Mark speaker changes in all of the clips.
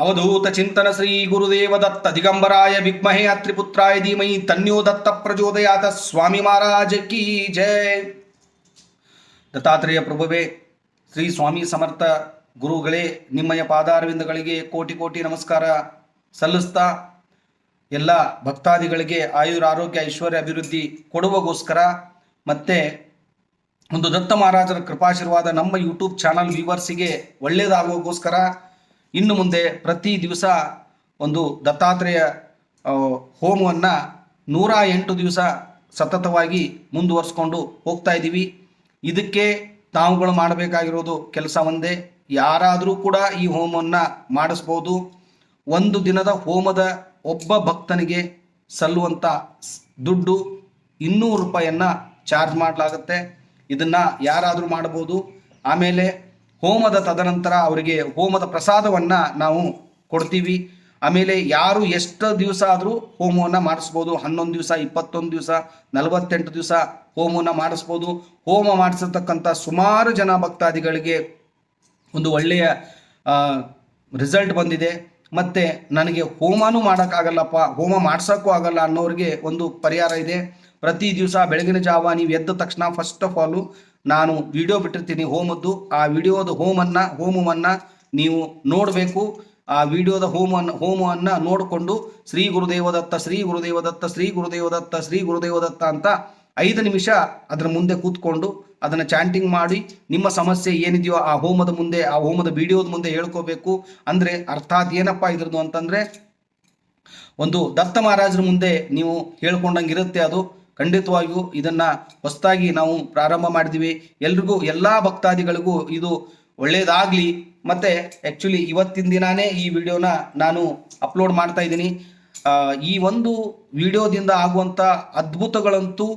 Speaker 1: ಅವಧೂತ ಚಿಂತನ ಶ್ರೀ ಗುರುದೇವ ದತ್ತ ದಿಗಂಬರಾಯ ವಿದ್ಮಹೇ ಅತ್ರಿಪುತ್ರಾಯ ಧೀಮಹಿ ತನ್ಯೋ ದತ್ತ ಪ್ರಚೋದಯಾತ. ಸ್ವಾಮಿ ಮಹಾರಾಜ ಕಿ ಜಯ. ದತ್ತಾತ್ರೇಯ ಪ್ರಭುವೇ, ಶ್ರೀ ಸ್ವಾಮಿ ಸಮರ್ಥ ಗುರುಗಳೇ, ನಿಮ್ಮಯ ಪಾದಾರವಿಂದಗಳಿಗೆ ಕೋಟಿ ಕೋಟಿ ನಮಸ್ಕಾರ ಸಲ್ಲಿಸ್ತಾ, ಎಲ್ಲ ಭಕ್ತಾದಿಗಳಿಗೆ ಆಯುರಾರೋಗ್ಯ ಐಶ್ವರ್ಯ ಅಭಿವೃದ್ಧಿ ಕೊಡುವಗೋಸ್ಕರ ಮತ್ತೆ ಒಂದು ದತ್ತ ಮಹಾರಾಜರ ಕೃಪಾಶೀರ್ವಾದ ನಮ್ಮ ಯೂಟ್ಯೂಬ್ ಚಾನಲ್ ವ್ಯೂವರ್ಸಿಗೆ ಒಳ್ಳೆಯದಾಗೋಗೋಸ್ಕರ ಇನ್ನು ಮುಂದೆ ಪ್ರತಿ ದಿವಸ ಒಂದು ದತ್ತಾತ್ರೇಯ ಹೋಮವನ್ನು 108 ದಿವಸ ಸತತವಾಗಿ ಮುಂದುವರಿಸ್ಕೊಂಡು ಹೋಗ್ತಾ ಇದ್ದೀವಿ. ಇದಕ್ಕೆ ತಾವುಗಳು ಮಾಡಬೇಕಾಗಿರೋದು ಕೆಲಸ ಒಂದೇ. ಯಾರಾದರೂ ಕೂಡ ಈ ಹೋಮವನ್ನು ಮಾಡಿಸ್ಬೋದು. ಒಂದು ದಿನದ ಹೋಮದ ಒಬ್ಬ ಭಕ್ತನಿಗೆ ಸಲ್ಲುವಂಥ ದುಡ್ಡು 200 ರೂಪಾಯಿಯನ್ನು ಚಾರ್ಜ್ ಮಾಡಲಾಗುತ್ತೆ. ಇದನ್ನು ಯಾರಾದರೂ ಮಾಡ್ಬೋದು. ಆಮೇಲೆ ಹೋಮದ ತದನಂತರ ಅವರಿಗೆ ಹೋಮದ ಪ್ರಸಾದವನ್ನು ನಾವು ಕೊಡ್ತೀವಿ. ಆಮೇಲೆ ಯಾರು ಎಷ್ಟು ದಿವಸ ಆದರೂ ಹೋಮವನ್ನು ಮಾಡಿಸ್ಬೋದು. 11 ದಿವಸ, 21 ದಿವಸ, 48 ದಿವಸ ಹೋಮವನ್ನು ಮಾಡಿಸ್ಬೋದು. ಹೋಮ ಮಾಡಿಸಿರ್ತಕ್ಕಂಥ ಸುಮಾರು ಜನ ಭಕ್ತಾದಿಗಳಿಗೆ ಒಂದು ಒಳ್ಳೆಯ ರಿಸಲ್ಟ್ ಬಂದಿದೆ. ಮತ್ತು ನನಗೆ ಹೋಮನೂ ಮಾಡೋಕ್ಕಾಗಲ್ಲಪ್ಪ, ಹೋಮ ಮಾಡ್ಸೋಕ್ಕೂ ಆಗಲ್ಲ ಅನ್ನೋರಿಗೆ ಒಂದು ಪರಿಹಾರ ಇದೆ. ಪ್ರತಿ ದಿವಸ ಬೆಳಗಿನ ಜಾವ ನೀವು ಎದ್ದ ತಕ್ಷಣ ಫಸ್ಟ್ ಆಫ್ ಆಲು ನಾನು ವಿಡಿಯೋ ಬಿಟ್ಟಿರ್ತೀನಿ ಹೋಮದ್ದು. ಆ ವಿಡಿಯೋದ ಹೋಮವನ್ನು ನೀವು ನೋಡಬೇಕು. ಆ ವಿಡಿಯೋದ ಹೋಮವನ್ನು ನೋಡಿಕೊಂಡು ಶ್ರೀ ಗುರುದೇವದತ್ತ, ಶ್ರೀ ಗುರುದೇವದತ್ತ, ಶ್ರೀ ಗುರುದೇವದತ್ತ, ಶ್ರೀ ಗುರುದೇವದತ್ತ ಅಂತ 5 ನಿಮಿಷ ಅದರ ಮುಂದೆ ಕೂತ್ಕೊಂಡು ಅದನ್ನು ಚಾಂಟಿಂಗ್ ಮಾಡಿ ನಿಮ್ಮ ಸಮಸ್ಯೆ ಏನಿದೆಯೋ ಆ ಹೋಮದ ಮುಂದೆ, ಆ ಹೋಮದ ವಿಡಿಯೋದ ಮುಂದೆ ಹೇಳ್ಕೋಬೇಕು. ಅಂದರೆ ಅರ್ಥಾತ್ ಏನಪ್ಪ ಇದ್ರದ್ದು ಅಂತಂದರೆ, ಒಂದು ದತ್ತ ಮಹಾರಾಜರ ಮುಂದೆ ನೀವು ಹೇಳ್ಕೊಂಡಂಗೆ ಇರುತ್ತೆ. ಅದು ಖಂಡಿತವಾಗಿಯೂ ಇದನ್ನು ಹೊಸದಾಗಿ ನಾವು ಪ್ರಾರಂಭ ಮಾಡಿದ್ದೀವಿ. ಎಲ್ರಿಗೂ, ಎಲ್ಲ ಭಕ್ತಾದಿಗಳಿಗೂ ಇದು ಒಳ್ಳೆಯದಾಗಲಿ. ಮತ್ತು ಆ್ಯಕ್ಚುಲಿ ಇವತ್ತಿನ ದಿನಾನೇ ಈ ವಿಡಿಯೋನ ನಾನು ಅಪ್ಲೋಡ್ ಮಾಡ್ತಾ ಇದ್ದೀನಿ. ಈ ಒಂದು ವಿಡಿಯೋದಿಂದ ಆಗುವಂಥ ಅದ್ಭುತಗಳಂತೂ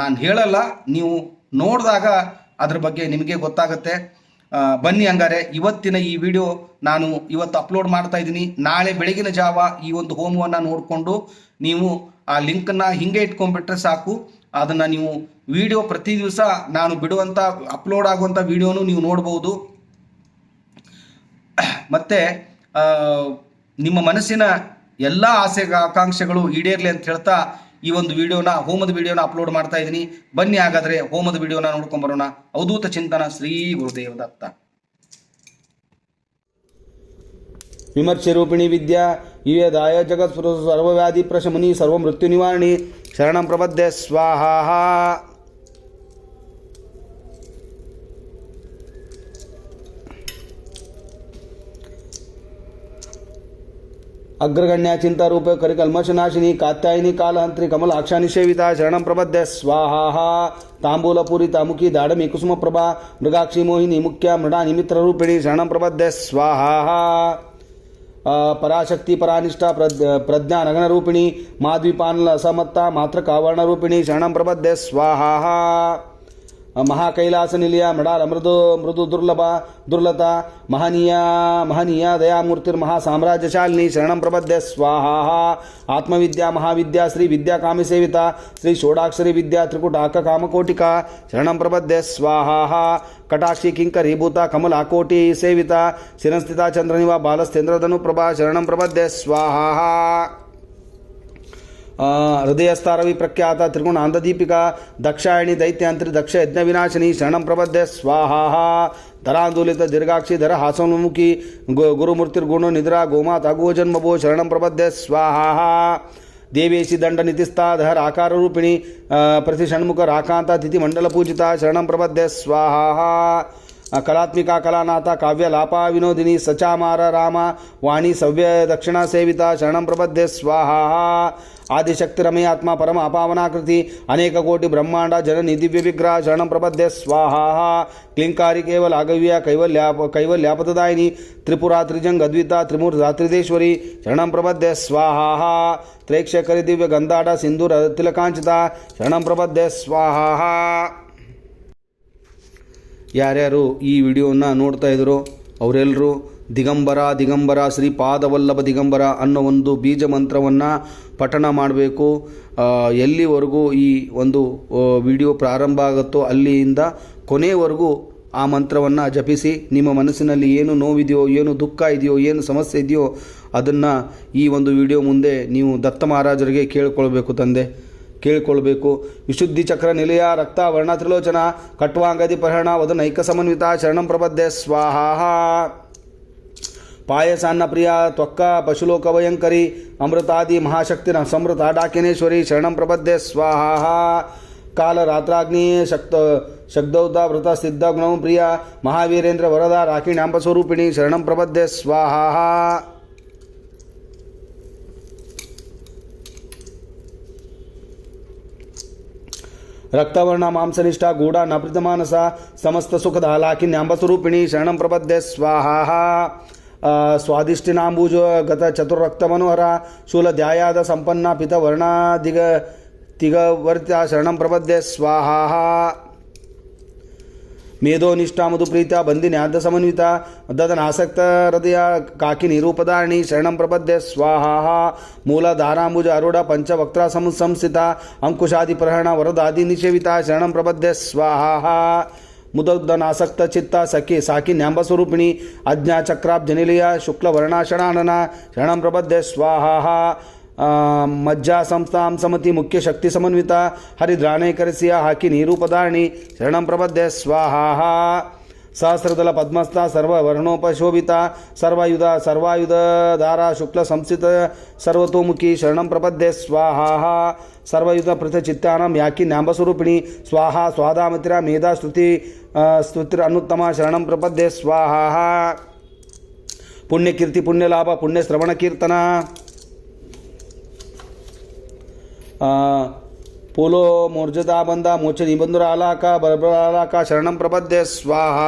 Speaker 1: ನಾನು ಹೇಳಲ್ಲ, ನೀವು ನೋಡಿದಾಗ ಅದ್ರ ಬಗ್ಗೆ ನಿಮಗೆ ಗೊತ್ತಾಗುತ್ತೆ. ಬನ್ನಿ ಹಂಗಾರೆ ಇವತ್ತಿನ ಈ ವಿಡಿಯೋ ನಾನು ಇವತ್ತು ಅಪ್ಲೋಡ್ ಮಾಡ್ತಾ ಇದ್ದೀನಿ. ನಾಳೆ ಬೆಳಗಿನ ಜಾವ ಈ ಒಂದು ಹೋಮವನ್ನು ನೋಡಿಕೊಂಡು ನೀವು ಆ ಲಿಂಕನ್ನು ಹಿಂಗೆ ಇಟ್ಕೊಂಡ್ಬಿಟ್ರೆ ಸಾಕು. ಅದನ್ನು ನೀವು ವಿಡಿಯೋ ಪ್ರತಿ ದಿವಸ ನಾನು ಬಿಡುವಂಥ ಅಪ್ಲೋಡ್ ಆಗುವಂಥ ವಿಡಿಯೋನು ನೀವು ನೋಡ್ಬೋದು. ಮತ್ತು ನಿಮ್ಮ ಮನಸ್ಸಿನ ಎಲ್ಲ ಆಕಾಂಕ್ಷೆಗಳು ಈಡೇರಲಿ ಅಂತ ಹೇಳ್ತಾ ಈ ಒಂದು ಹೋಮದ ವಿಡಿಯೋನ ಅಪ್ಲೋಡ್ ಮಾಡ್ತಾ ಇದ್ದೀನಿ. ಬನ್ನಿ ಹಾಗಾದರೆ ಹೋಮದ ವಿಡಿಯೋನ ನೋಡ್ಕೊಂಬರೋಣ. ಅವಧೂತ ಚಿಂತನ ಶ್ರೀ ಗುರುದೇವ ದತ್ತ.
Speaker 2: ವಿಮರ್ಶೆ ರೂಪಿಣಿ ವಿದ್ಯಾ ಯುಯದಾಯ ಜಗತ್ ಸರ್ವವ್ಯಾಧಿ ಪ್ರಶಮನಿ ಸರ್ವ ಮೃತ್ಯು ನಿವಾರಣಿ ಶರಣಂ ಪ್ರಪದ್ಯೆ ಸ್ವಾಹ. ಅಗ್ರಗಣ್ಯ ಚಿಂತಾರೂಪ ಕರಿಕಲ್ಮಶನಾಶಿನಿ ಕಾತ್ಯಾಯಿನಿ ಕಾಲಹಂತ್ರಿ ಕಮಲಾಕ್ಷಾನಿ ಸೇವಿತಾ ಶರಣಂ ಪ್ರಪದ್ಯೆ ಸ್ವಾಹ. ತಾಂಬೂಲಪೂರಿ ತಾಮುಖಿ ದಾಡಮಿ ಕುಸುಮ ಪ್ರಭಾ ಮೃಗಾಕ್ಷಿ ಮೋಹಿನಿ ಮುಖ್ಯ ಮೃಡಾ ನಿಮಿತ್ರ ರೂಪಿಣಿ ಶರಣಂ ಪ್ರಪದ್ಯೆ ಸ್ವಾಹ. ಪರಾಶಕ್ತಿ ಪರಾನಿಷ್ಠಾ ಪ್ರಜ್ಞಾ ನಗನ ರೂಪಿಣಿ ಮಾದ್ವಿಪಾನಲ ಅಸಮತ್ತ ಮಾತ್ರ ಕಾವರ್ಣ ರೂಪಿಣಿ ಶರಣಂ ಪ್ರಪದ್ಯೆ ಸ್ವಾಹ. ಮಹಾಕೈಲಾಸ ನಿಲಯ ಮಡಾಲ ಮೃದು ದುರ್ಲತ ಮಹನೀಯ ದಯಾಮೂರ್ತಿರ್ ಮಹಾಸಾಮ್ರಾಜ್ಯಶಾಲಿನಿ ಶರಣಂ ಪ್ರಪದ್ಯೆ ಸ್ವಾಹ. ಆತ್ಮವಿದ್ಯಾ ಮಹಾವಿದ್ಯಾ ಶ್ರೀ ವಿದ್ಯಾ ಕಾಮಿಸೇವಿತಾ ಶ್ರೀ ಷೋಡಾಕ್ಷರಿ ವಿದ್ಯಾ ತ್ರಿಕುಟಾಕ ಕಾಮಕೋಟಿಕಾ ಶರಣಂ ಪ್ರಪದ್ಯೆ ಸ್ವಾಹ. ಕಟಾಕ್ಷಿ ಕಿಂಕರೀಭೂತ ಕಮಲಾಕೋಟಿ ಸೇವಿತಾ ಶಿರಸ್ಥಿತಾ ಚಂದ್ರನಿವ ಬಾಲಸ್ಥೇಂದ್ರಧನು ಪ್ರಭಾ ಶರಣಂ ಪ್ರಪದ್ಯೆ ಸ್ವಾಹ. ಹೃದಯಸ್ಥಾರವಿ ಪ್ರಖ್ಯಾತ ತ್ರಿಗುಣಾಂಧದೀಪಿಕಾ ದಕ್ಷಾಯಣಿ ದೈತ್ಯಾಂತ್ರಿ ದಕ್ಷ ಯಜ್ಞ ವಿನಾಶಿನಿ ಶರಣಂ ಪ್ರಪದ್ಯೆ ಸ್ವಾಹ. ಧರಾಂದೋಲಿತ ದೀರ್ಘಾಕ್ಷಿ ಧರ ಹಾಸೋನ್ಮುಖಿ ಗುರುಮೂರ್ತಿರ್ಗುಣ ನಿದ್ರಾ ಗೋಮಾತಾ ಗೋಜನ್ಮಭೋ ಶರಣಂ ಪ್ರಪದ್ಯೆ ಸ್ವಾಹ. ದೇವೇಶಿ ದಂಡ ನಿತಿಸ್ತಾಧರ ಆಕಾರ ರೂಪಿಣಿ ಪ್ರತಿ ಷಣ್ಮುಖ ರಾಕಾಂತ ತಿಥಿ ಮಂಡಲ ಪೂಜಿತಾ ಶರಣಂ ಪ್ರಪದ್ಯೆ ಸ್ವಾಹ. ಕಲಾತ್ಮಿಕಾ ಕಲಾನಾಥ ಕಾವ್ಯ ಲಾಪಾ ವಿನೋದಿನಿ ಸಚಾಮಾರ ರಾಮ ವಾಣಿ ಸವ್ಯ ದಕ್ಷಿಣ ಸೇವಿತಾ ಶರಣಂ ಪ್ರಪದ್ಯೆ ಸ್ವಾಹ. ಆದಿಶಕ್ತಿರಮಯಾತ್ಮ ಪರಮ ಅಪಾವನಾಕೃತಿ ಅನೇಕ ಕೋಟಿ ಬ್ರಹ್ಮಾಂಡ ಜನನಿ ದಿವ್ಯ ವಿಗ್ರಹ ಶರಣಂ ಪ್ರಪದ್ಯೆ ಸ್ವಾಹ. ಕ್ಲಿಂಕಾರಿ ಕೇವಲ ಆಗವ್ಯ ಕೈವಲ್ಯಾಪದಾಯಿನಿ ತ್ರಿಪುರಾ ತ್ರಿಜಂಗ್ ಅದ್ವಿತಾ ತ್ರಿಮೂರ್ತಿ ತ್ರಿದೇಶ್ವರಿ ಶರಣಂ ಪ್ರಪದ್ಯೆ ಸ್ವಾಹ. ತ್ರೈಕ್ಷಕರಿ ದಿವ್ಯ ಗಂಧಾಢ ಸಿಂಧೂರ ತಿಲಕಾಂಚಿತ ಶರಣಂ ಪ್ರಪದ್ಯೆ ಸ್ವಾಹ. ಯಾರ್ಯಾರು ಈ ವಿಡಿಯೋನ ನೋಡ್ತಾ ಇದ್ರು ಅವರೆಲ್ಲರೂ ದಿಗಂಬರ ಶ್ರೀ ಪಾದವಲ್ಲಭ ದಿಗಂಬರ ಅನ್ನೋ ಒಂದು ಬೀಜ ಮಂತ್ರವನ್ನು ಪಠಣ ಮಾಡಬೇಕು. ಎಲ್ಲಿವರೆಗೂ ಈ ಒಂದು ವಿಡಿಯೋ ಪ್ರಾರಂಭ ಆಗುತ್ತೋ ಅಲ್ಲಿಂದ ಕೊನೆಯವರೆಗೂ ಆ ಮಂತ್ರವನ್ನು ಜಪಿಸಿ ನಿಮ್ಮ ಮನಸ್ಸಿನಲ್ಲಿ ಏನು ನೋವಿದೆಯೋ, ಏನು ದುಃಖ ಇದೆಯೋ, ಏನು ಸಮಸ್ಯೆ ಇದೆಯೋ ಅದನ್ನು ಈ ಒಂದು ವಿಡಿಯೋ ಮುಂದೆ ನೀವು ದತ್ತ ಮಹಾರಾಜರಿಗೆ ಕೇಳಿಕೊಳ್ಬೇಕು. ವಿಶುದ್ಧಿ ಚಕ್ರ ನಿಲಯ ರಕ್ತ ವರ್ಣ ತ್ರಿಲೋಚನ ಕಟ್ವಾಂಗದಿ ಪರಿಹರಣ ವದನೈಕ ಸಮನ್ವಿತ ಶರಣಂ ಪ್ರಪದ್ಯೆ ಸ್ವಾಹ. ಪಾಯಸಾನ್ನ ಪ್ರಿಯ ತ್ವಕ್ಕ ಪಶುಲೋಕ ಭಯಂಕರಿ ಅಮೃತಾದಿ ಮಹಾಶಕ್ತಿ ಸಮೃತ ಡಾಕಿನೇಶ್ವರಿ ಶರಣಂ ಪ್ರಪದ್ಯೆ ಸ್ವಾಹ. ಕಾಲ ರಾತ್ರಾಗ್ನಿ ಶಕ್ತೌದ ವೃತ ಸಿದ್ಧ ಗುಣಂ ಪ್ರಿಯ ಮಹಾವೀರೇಂದ್ರ ವರದ ರಾಕಿಣ್ಯಾಂಬ ಸ್ವರೂಪಿಣಿ ಶರಣಂ ಪ್ರಪದ್ಯೆ ಸ್ವಾಹ. ರಕ್ತವರ್ಣ ಮಾಂಸನಿಷ್ಠ ಗೂಢ ನಪ್ರತಮಾನಸ ಸಮಸ್ತ ಸುಖದ ಲಾಕಿನ್ಯಾಂಬ ಸ್ವರೂಪಿಣಿ ಶರಣಂ ಪ್ರಪದ್ಯೆ ಸ್ವಾಹ. ಸ್ವಾದಿಷ್ಟಿನಾಂಬೂಜ ಗತ ಚತುರ್ರಕ್ತ ಮನೋಹರ ಶೂಲ ಧ್ಯಾಯಾದ ಸಂಪನ್ನ ಪಿತ ವರ್ಣ ತಿಗವರ್ತ್ಯ ಶರಣಂ ಪ್ರಪದ್ಯೆ ಸ್ವಾಹ. ಮೇಧೋನಿಷ್ಠ ಮಧುಪ್ರೀತ ಬಂದಿನ್ಯಾದ ಸಮನ್ವಿತ ದದನಾಸಕ್ತ ಹೃದಯ ಕಾಕಿ ನಿರೂಪಧಾರಣಿ ಶರಣಂ ಪ್ರಪದ್ಯೆ ಸ್ವಾಹ. ಮೂಲ ಧಾರಾಂಬುಜ ಅರುಢ ಪಂಚವಕ್ತ್ರ ಸಂಸ್ಥಿತ ಅಂಕುಶಾದಿ ಪ್ರಹರಣ ವರದಾದಿ ನಿಷೇವಿತ ಶರಣಂ ಪ್ರಪದ್ಯೆ ಸ್ವಾಹ. ಮುದನಾಸಕ್ತ ಚಿತ್ತ ಸಖಿ ಸಾಕಿ ನ್ಯಾಂಬ ಸ್ವರೂಪಿಣಿ ಅಜ್ಞಾಚಕ್ರಾಬ್ಜನಿಲಯ ಶುಕ್ಲವರ್ಣಾಷಣಾನನ ಶರಣಂ ಪ್ರಪದ್ಯೆ ಸ್ವಾಹ. ಮಜ್ಜಾ ಸಂಸ್ಥಾಂ ಸಮತಿ ಮುಖ್ಯ ಶಕ್ತಿ ಸಮನ್ವಿತ ಹರಿದ್ರಾಣೇಕರಿಸಿಯ ಹಾಕಿ ನಿರೂಪಧಾರಣಿ ಶರಣಂ ಪ್ರಪದ್ಯೆ ಸ್ವಾಹ. ಸಹಸ್ರದಲ ಪದ್ಮಸ್ಥ ಸರ್ವವರ್ಣೋಪಶೋಭಿತ ಸರ್ವಾಯುಧ ಧಾರ ಶುಕ್ಲ ಸಂಸ್ಥಿತ ಸರ್ವತೋಮುಖಿ ಶರಣಂ ಪ್ರಪದ್ಯೆ ಸ್ವಾಹ. ಸರ್ವಯುಧ ಪೃಥಚಿತ್ತಾನಂ ಯಾಕಿ ನ್ಯಾಂಬ ಸ್ವರೂಪಿಣಿ ಸ್ವಾಹ. ಸ್ವಾದಾಮತಿರ ಮೇಧಾ ಸ್ತುತಿರ ಅನುತ್ತಮ ಶರಣಂ ಪ್ರಪದ್ಯೆ ಸ್ವಾಹ. ಪುಣ್ಯಕೀರ್ತಿ ಪುಣ್ಯಲಾಭ ಪುಣ್ಯ ಶ್ರವಣ ಕೀರ್ತನ ಪೋಲೋ ಮೋರ್ಜದಾ ಬಂದ ಮೋಚ ನಿಬಂಧುರ ಆಲಾಕ ಬರಬರಾಲಾಕ ಶರಣಂ ಪ್ರಪದ್ಯೆ ಸ್ವಾಹ.